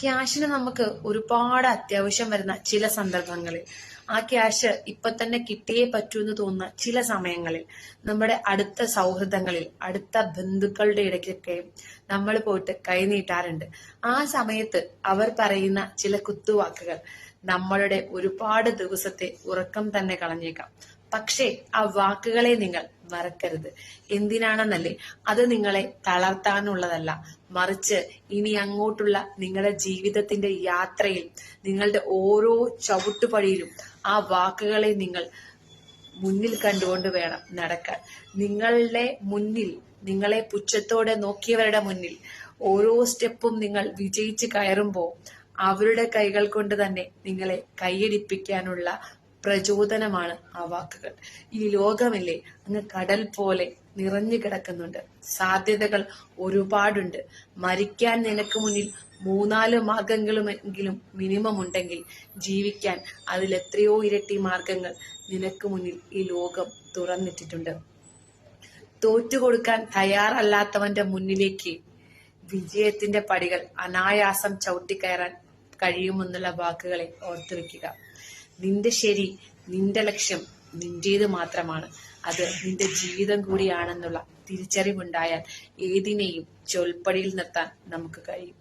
ക്യാഷിന് നമുക്ക് ഒരുപാട് അത്യാവശ്യം വരുന്ന ചില സന്ദർഭങ്ങളിൽ, ആ ക്യാഷ് ഇപ്പൊ തന്നെ കിട്ടിയേ പറ്റൂ എന്ന് തോന്നുന്ന ചില സമയങ്ങളിൽ, നമ്മുടെ അടുത്ത സൗഹൃദങ്ങളിൽ, അടുത്ത ബന്ധുക്കളുടെ ഇടയ്ക്കൊക്കെ നമ്മൾ പോയിട്ട് കൈനീട്ടാറുണ്ട്. ആ സമയത്ത് അവർ പറയുന്ന ചില കുത്തുവാക്കുകൾ നമ്മളുടെ ഒരുപാട് ദിവസത്തെ ഉറക്കം തന്നെ കളഞ്ഞേക്കാം. പക്ഷേ ആ വാക്കുകളെ നിങ്ങൾ മറക്കരുത്. എന്തിനാണെന്നല്ലേ? അത് നിങ്ങളെ തളർത്താനുള്ളതല്ല, മറിച്ച് ഇനി അങ്ങോട്ടുള്ള നിങ്ങളുടെ ജീവിതത്തിന്റെ യാത്രയിൽ, നിങ്ങളുടെ ഓരോ ചവിട്ടുപടിയിലും ആ വാക്കുകളെ നിങ്ങൾ മുന്നിൽ കണ്ടുകൊണ്ട് വേണം നടക്കാൻ. നിങ്ങളുടെ മുന്നിൽ, നിങ്ങളെ പുച്ഛത്തോടെ നോക്കിയവരുടെ മുന്നിൽ ഓരോ സ്റ്റെപ്പും നിങ്ങൾ വിജയിച്ച് കയറുമ്പോൾ അവരുടെ കൈകൾ കൊണ്ട് തന്നെ നിങ്ങളെ കൈയടിപ്പിക്കാനുള്ള പ്രചോദനമാണ് ആ വാക്കുകൾ. ഈ ലോകമില്ലേ അങ്ങ് കടൽ പോലെ നിറഞ്ഞു കിടക്കുന്നുണ്ട്. സാധ്യതകൾ ഒരുപാടുണ്ട്. മരിക്കാൻ നിനക്ക് മുന്നിൽ 3-4 മാർഗങ്ങളുമെങ്കിലും മിനിമം ഉണ്ടെങ്കിൽ ജീവിക്കാൻ അതിലെത്രയോ ഇരട്ടി മാർഗങ്ങൾ നിനക്ക് മുന്നിൽ ഈ ലോകം തുറന്നിട്ടിട്ടുണ്ട്. തോറ്റുകൊടുക്കാൻ തയ്യാറല്ലാത്തവന്റെ മുന്നിലേക്ക് വിജയത്തിന്റെ പടികൾ അനായാസം ചവിട്ടിക്കയറാൻ കഴിയുമെന്നുള്ള വാക്കുകളെ ഓർത്തു വെക്കുക. നിന്റെ ശരി, നിന്റെ ലക്ഷ്യം നിന്റേത് മാത്രമാണ്. അത് നിന്റെ ജീവിതം കൂടിയാണെന്നുള്ള തിരിച്ചറിവുണ്ടായാൽ ഏതിനെയും ചൊൽപ്പടിയിൽ നിർത്താൻ നമുക്ക് കഴിയും.